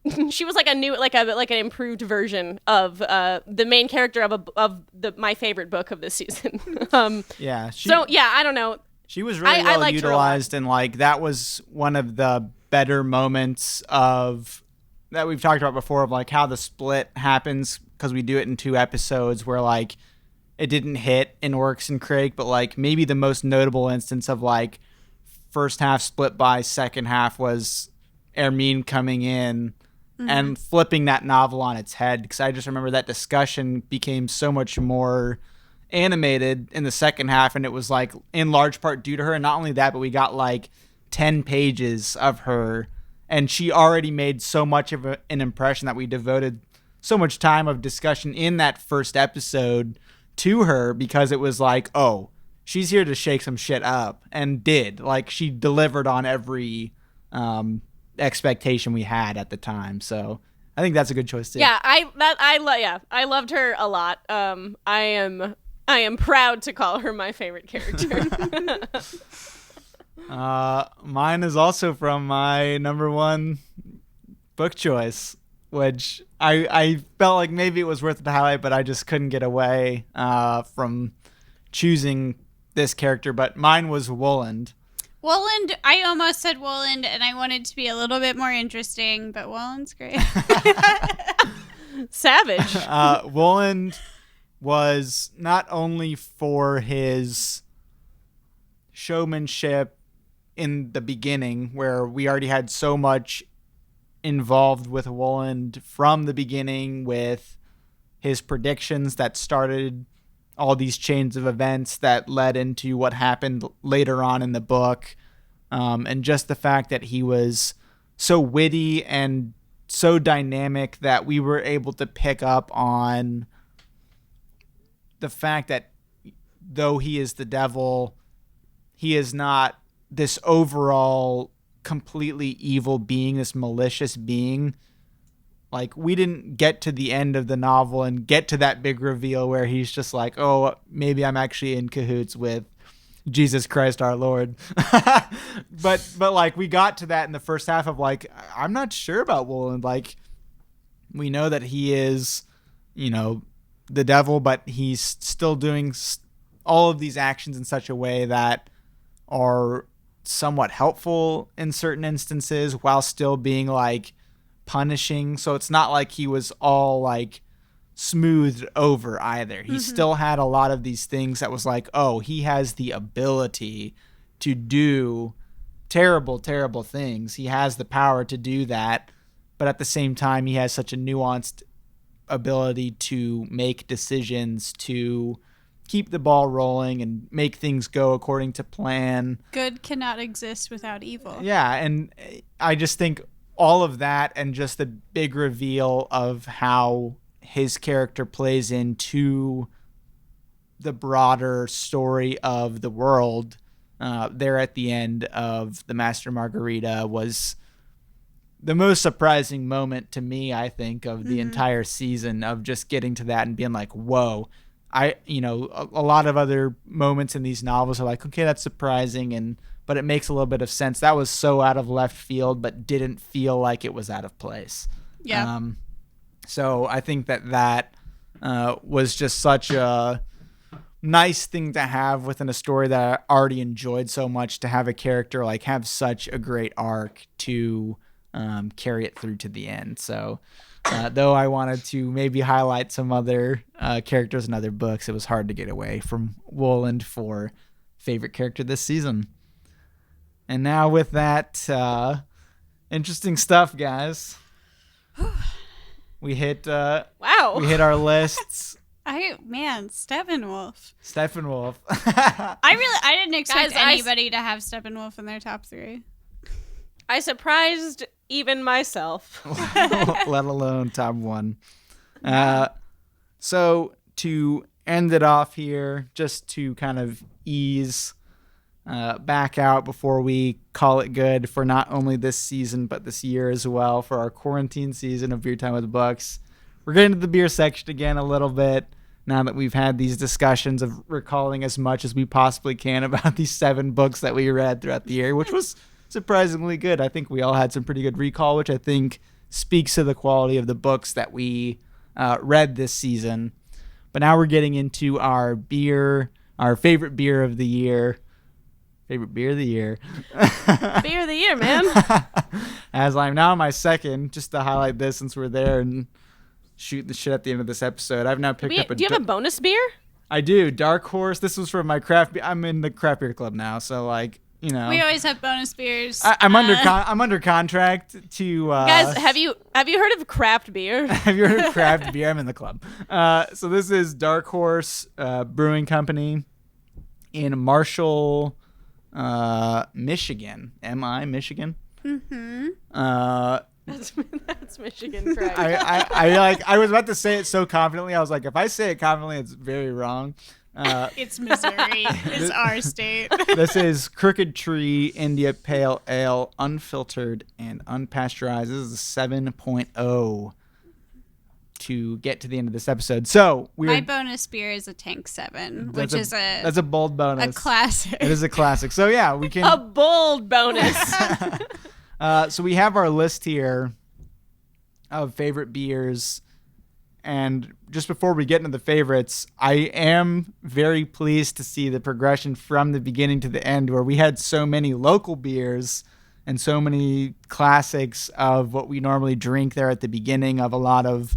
new like an improved version of the main character of my favorite book of this season.
Yeah.
I don't know.
She was really
I
well
liked her a lot.
utilized, and like that was one of the better moments of that we've talked about before of like how the split happens because we do it in 2 episodes where like it didn't hit in Orcs and Craig, but like maybe the most notable instance of like first half split by second half was Ermine coming in and flipping that novel on its head, because I just remember that discussion became so much more animated in the second half, and it was like in large part due to her. And not only that, but we got like 10 pages of her, and she already made so much of an impression that we devoted so much time of discussion in that first episode to her, because it was like, oh, she's here to shake some shit up, and did. Like, she delivered on every expectation we had at the time. So I think that's a good choice too.
Yeah, I loved her a lot. I am proud to call her my favorite character.
Mine is also from my number 1 book choice, which I felt like maybe it was worth the highlight, but I just couldn't get away from choosing this character. But mine was Woland.
Woland, I almost said Woland, and I wanted to be a little bit more interesting, but Woland's great.
Savage.
Woland was not only for his showmanship in the beginning, where we already had so much involved with Woland from the beginning, with his predictions that started all these chains of events that led into what happened later on in the book, and just the fact that he was so witty and so dynamic that we were able to pick up on the fact that though he is the devil, he is not this overall completely evil being, this malicious being. Like, we didn't get to the end of the novel and get to that big reveal where he's just like, oh, maybe I'm actually in cahoots with Jesus Christ our Lord. but like, we got to that in the first half of like, I'm not sure about Woland. Like, we know that he is, the devil, but he's still doing all of these actions in such a way that are somewhat helpful in certain instances while still being like punishing. So it's not like he was all like smoothed over either. He still had a lot of these things that was like, oh, he has the ability to do terrible, terrible things. He has the power to do that. But at the same time, he has such a nuanced ability to make decisions, to keep the ball rolling and make things go according to plan.
Good cannot exist without evil.
Yeah, and I just think all of that and just the big reveal of how his character plays into the broader story of the world there at the end of The Master Margarita was the most surprising moment to me, I think, of the entire season, of just getting to that and being like, whoa. A lot of other moments in these novels are like, okay, that's surprising, but it makes a little bit of sense. That was so out of left field, but didn't feel like it was out of place.
Yeah.
So I think that was just such a nice thing to have within a story that I already enjoyed so much, to have a character like have such a great arc to carry it through to the end. So though I wanted to maybe highlight some other characters in other books, it was hard to get away from Woland for favorite character this season. And now with that, interesting stuff, guys. We hit
wow.
We hit our lists.
Steppenwolf.
Steppenwolf.
I didn't expect
Guys,
anybody to have Steppenwolf in their top 3.
I surprised even myself.
Let alone top 1. So to end it off here, just to kind of ease back out before we call it good for not only this season but this year as well, for our quarantine season of Beer Time with Books, we're getting to the beer section again a little bit now that we've had these discussions of recalling as much as we possibly can about these 7 books that we read throughout the year, which was surprisingly good. I think we all had some pretty good recall, which I think speaks to the quality of the books that we read this season. But now we're getting into our favorite beer of the year. Favorite beer of the year.
Beer of the year, man.
As I'm now on my second, just to highlight this since we're there and shoot the shit at the end of this episode. I've now picked up a...
Do you have a bonus beer?
I do. Dark Horse. This was from my craft beer. I'm in the craft beer club now, so like, you know.
We always have bonus beers.
I'm under contract to...
Guys, have you heard of craft beer?
Have you heard of craft beer? I'm in the club. So this is Dark Horse Brewing Company in Marshall, Michigan. Michigan?
Mm-hmm.
That's Michigan, correct.
I was about to say it so confidently. I was like, if I say it confidently, it's very wrong.
It's Missouri. It's our state.
This is Crooked Tree India Pale Ale, unfiltered and unpasteurized. This is a 7.0 to get to the end of this episode. So
my bonus beer is a Tank 7, which is
that's a bold bonus.
A classic.
It is a classic. So yeah, we can
a bold bonus.
So we have our list here of favorite beers. And just before we get into the favorites, I am very pleased to see the progression from the beginning to the end, where we had so many local beers and so many classics of what we normally drink there at the beginning of a lot of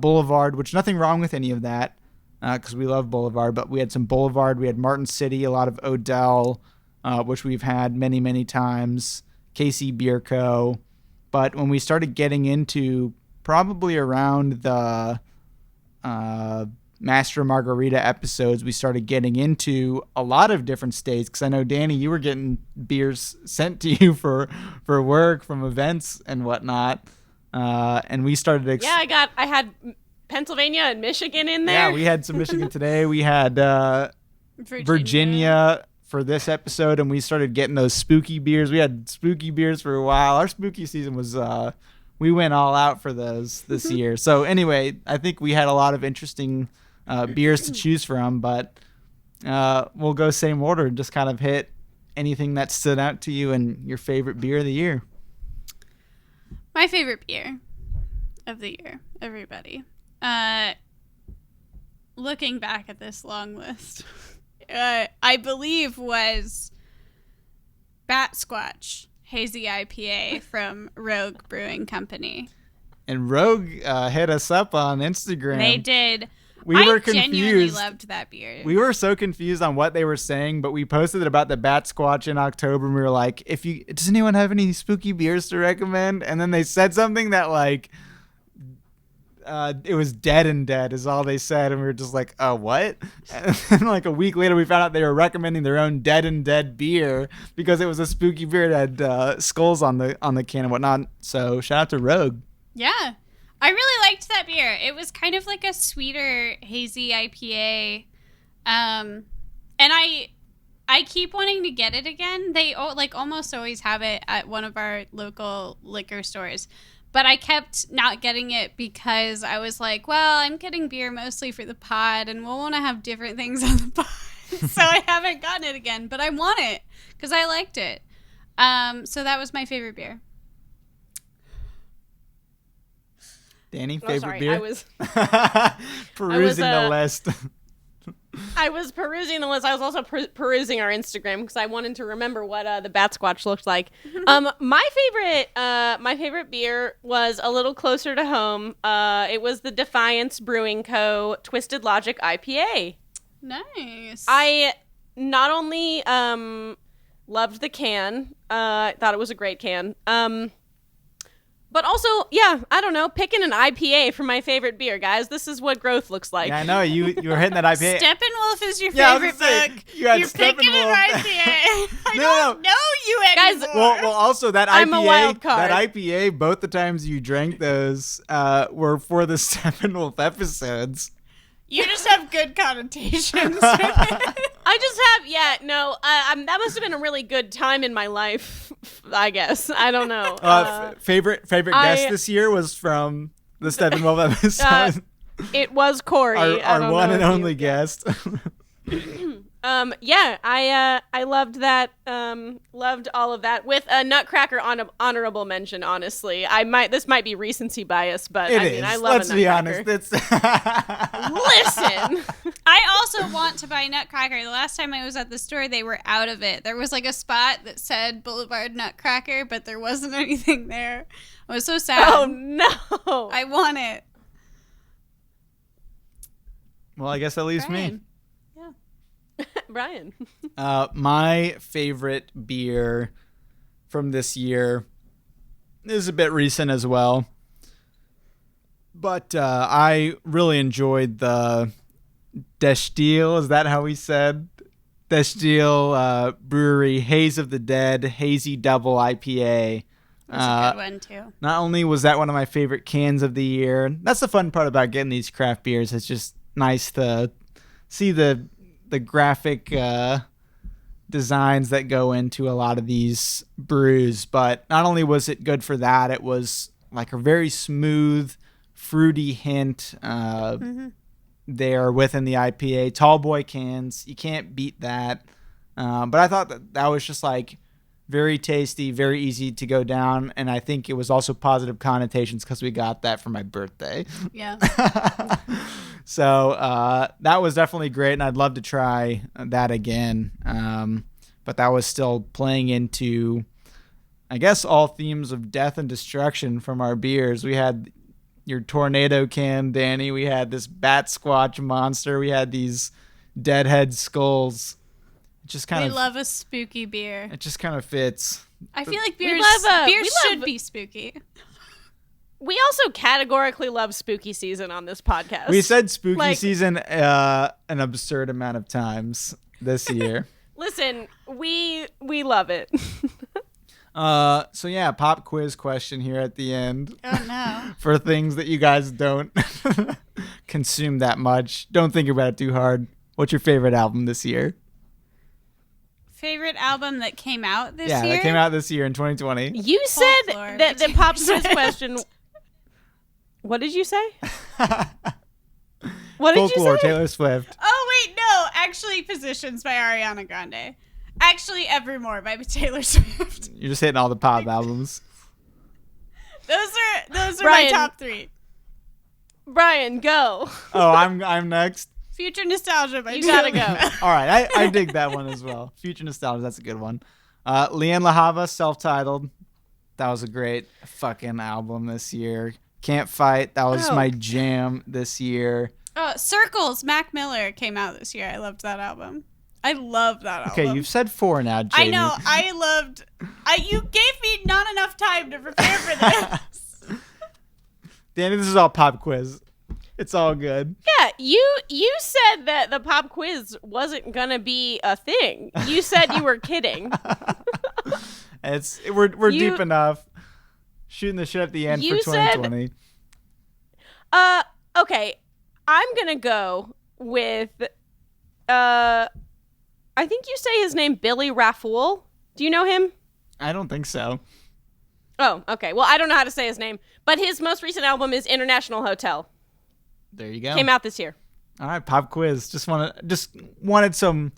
Boulevard, which nothing wrong with any of that because we love Boulevard. But we had some Boulevard. We had Martin City, a lot of Odell, which we've had many, many times, KC Beer Co. But when we started getting into probably around the Master Margarita episodes, we started getting into a lot of different states. Because I know, Danny, you were getting beers sent to you for work from events and whatnot. And we started...
I had Pennsylvania and Michigan in there.
Yeah, we had some Michigan today. We had Virginia for this episode, and we started getting those spooky beers. We had spooky beers for a while. Our spooky season was... we went all out for those this year. So anyway, I think we had a lot of interesting beers to choose from, but we'll go same order and just kind of hit anything that stood out to you and your favorite beer of the year.
My favorite beer of the year, everybody. Looking back at this long list, I believe was Bat Squatch Hazy IPA from Rogue Brewing Company.
And Rogue hit us up on Instagram.
They did.
We were
genuinely
confused.
Loved that beer.
We were so confused on what they were saying, but we posted it about the Bat Squatch in October, and we were like, does anyone have any spooky beers to recommend? And then they said something that like it was Dead and Dead is all they said, and we were just like, oh, what? And then like a week later we found out they were recommending their own Dead and Dead beer because it was a spooky beer that had skulls on the can and whatnot. So shout out to Rogue.
Yeah, I really liked that beer. It was kind of like a sweeter hazy IPA, and I keep wanting to get it again. They almost always have it at one of our local liquor stores. But I kept not getting it because I was like, well, I'm getting beer mostly for the pod, and we'll want to have different things on the pod. So I haven't gotten it again. But I want it because I liked it. So that was my favorite beer.
Danny, favorite beer?
I was
perusing the list.
I was perusing the list. I was also perusing our Instagram because I wanted to remember what the Bat Squatch looked like. My favorite beer was a little closer to home. It was the Defiance Brewing Co. Twisted Logic IPA.
Nice.
I not only loved the can, thought it was a great can, but also, yeah, I don't know, picking an IPA for my favorite beer, guys. This is what growth looks like.
Yeah, I know. You were hitting that IPA.
Steppenwolf is your favorite book. You're picking an IPA. I don't know you anymore.
Guys,
well, also that
I'm a wild
IPA,
card.
that IPA, both the times you drank those were for the Steppenwolf episodes.
You just have good connotations.
I just have, that must have been a really good time in my life, I guess. I don't know.
Favorite guest this year was from the Steppenwolf episode.
It was Corey.
Our one and only guest.
Yeah, I loved that. Loved all of that with a Nutcracker honorable mention. Honestly, this might be recency bias, but
It
I
is.
mean, I love
Let's
a
be
Nutcracker.
honest. It's
Listen,
I also want to buy Nutcracker. The last time I was at the store, they were out of it. There was like a spot that said Boulevard Nutcracker, but there wasn't anything there. I was so sad.
oh no,
I want it.
well, I guess that leaves me.
Brian.
Brian.
My favorite beer from this year is a bit recent as well, but I really enjoyed the Destil. Is that how we said? Destil Brewery Haze of the Dead Hazy Double IPA.
That's a good one too.
Not only was that one of my favorite cans of the year, that's the fun part about getting these craft beers. It's just nice to see the graphic designs that go into a lot of these brews. But not only was it good for that, it was like a very smooth, fruity hint there within the IPA. Tall boy cans, you can't beat that. But I thought that was just like very tasty, very easy to go down, and I think it was also positive connotations because we got that for my birthday.
Yeah.
So that was definitely great, and I'd love to try that again. But that was still playing into, I guess, all themes of death and destruction from our beers. We had your tornado can, Danny. We had this bat squatch monster. We had these deadhead skulls. It just kind
We
of
love a spooky beer.
it just kind of fits.
I feel like
We
beers
love
should be spooky.
We also categorically love spooky season on this podcast.
We said spooky
Like-
season an absurd amount of times this year.
Listen, we love it.
So yeah, pop quiz question here at the end
Oh no.
for things that you guys don't consume that much. Don't think about it too hard. What's your favorite album this year?
Favorite album that came out this
Yeah,
year?
that came out this year in 2020.
You said
Folklore.
that the pop quiz question. What did you say? What did
Folklore,
you say?
Taylor Swift.
Oh wait, no. Actually, Positions by Ariana Grande. Actually, Evermore by Taylor Swift.
You're just hitting all the pop albums.
Those are
Brian.
my top three.
Brian, go.
Oh, I'm next.
Future Nostalgia by
You
Taylor
gotta go.
Swift.
All right, I dig that one as well. Future Nostalgia, that's a good one. Leanne LaHava, self-titled. That was a great fucking album this year. Can't Fight, that was
Oh.
my jam this year.
Circles, Mac Miller came out this year. I loved that album. I love that album.
Okay, you've said 4 now, Jamie.
I know. I loved. You gave me not enough time to prepare for this.
Danny, this is all pop quiz. It's all good.
Yeah, you said that the pop quiz wasn't gonna be a thing. You said you were kidding.
We're
You-
deep enough. Shooting the shit at the end for
You said-
2020.
Okay, I'm gonna go with I think you say his name Billy Rafool. Do you know him?
I don't think so.
Oh, okay. Well, I don't know how to say his name, but his most recent album is International Hotel.
There you go.
Came out this year.
All right, pop quiz. Just wanted some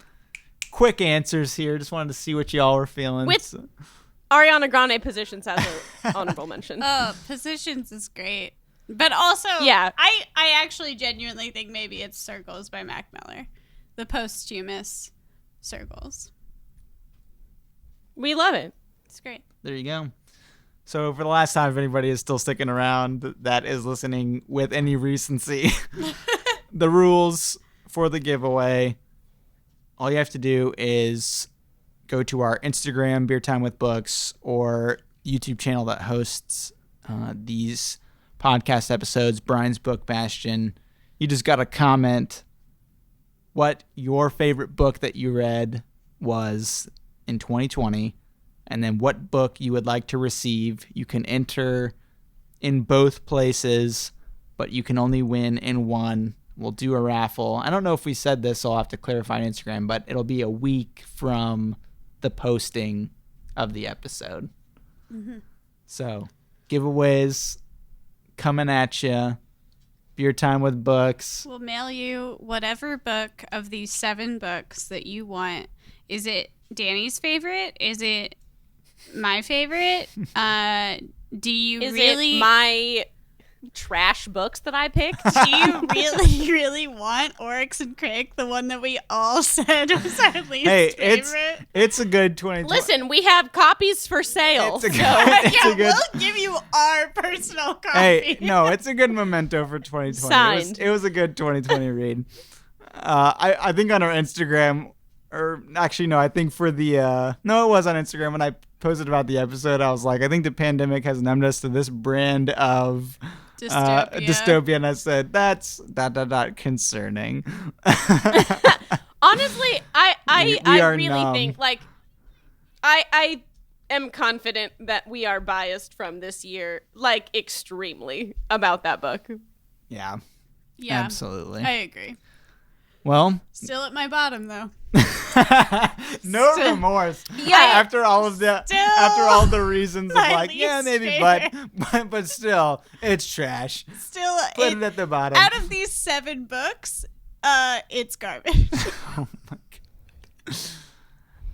quick answers here. Just wanted to see what y'all were feeling.
With- Ariana Grande Positions has an honorable mention.
Positions is great, but also,
Yeah.
I actually genuinely think maybe it's Circles by Mac Miller, the posthumous Circles.
We love it.
It's great.
There you go. So for the last time, if anybody is still sticking around that is listening with any recency, the rules for the giveaway, all you have to do is go to our Instagram, Beer Time with Books, or YouTube channel that hosts these podcast episodes, Brian's Book Bastion. You just got to comment what your favorite book that you read was in 2020, and then what book you would like to receive. You can enter in both places, but you can only win in one. We'll do a raffle. I don't know if we said this, so I'll have to clarify on Instagram, but it'll be a week from the posting of the episode. So, giveaways coming at you. Beer Time with Books.
We'll mail you whatever book of these 7 books that you want. Is it Danny's favorite? Is it my favorite? Do you
Is
really
it my trash books that I picked?
do you really want Oryx and Crake, the one that we all said was our least
Hey,
favorite?
it's a good 2020.
Listen, we have copies for sale.
It's a good,
Yeah,
it's a good.
we'll give you our personal copy.
Hey, no, it's a good memento for 2020.
Signed.
It was a good 2020 read. I think on our Instagram, or actually no, I think for the no, it was on Instagram when I posted about the episode. I was like, I think the pandemic has numbed us to this brand of dystopia, and I said that's ... concerning.
Honestly, I
are
really
numb.
think like I am confident that we are biased from this year, like extremely about that book.
Yeah,
Yeah,
absolutely.
I agree.
Well,
Still at my bottom though.
no remorse.
Yeah.
After all of the after all the reasons of
my
like, yeah,
least
maybe,
favorite.
but still, it's trash.
Still,
Put it at the bottom.
out of these 7 books, it's garbage.
Oh my god.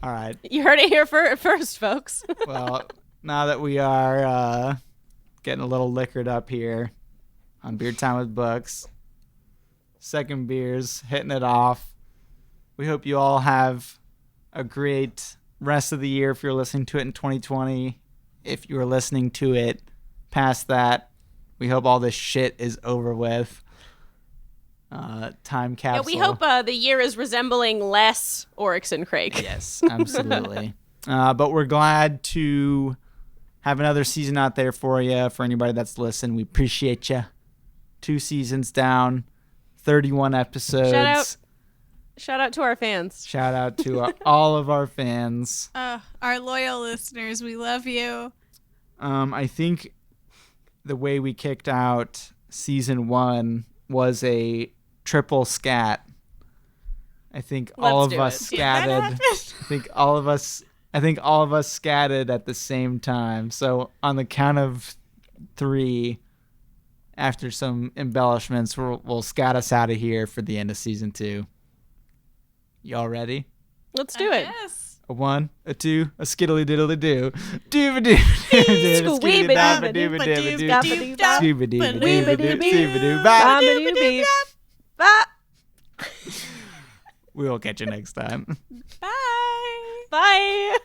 All right.
You heard it here first, folks.
Well, now that we are getting a little liquored up here on Beer Time with Books, second beers, hitting it off. We hope you all have a great rest of the year if you're listening to it in 2020. If you're listening to it past that, we hope all this shit is over with. Time capsule.
Yeah, we hope the year is resembling less Oryx and Crake.
Yes, absolutely. But we're glad to have another season out there for you. For anybody that's listened, we appreciate you. 2 seasons down, 31 episodes.
Shout out to our fans.
Shout out to all of our fans.
Our loyal listeners, we love you.
I think the way we kicked out season 1 was a triple scat. I think all
Let's
of
do
us
it.
Did that
scatted.
happen?
I think all of us scatted at the same time. So on the count of 3, after some embellishments, we'll scat us out of here for the end of season 2. Y'all ready?
Let's do it.
Yes.
A 1, a 2, a skiddly diddly doo. Dooba-doo. We will catch you next time.
Bye.
Bye.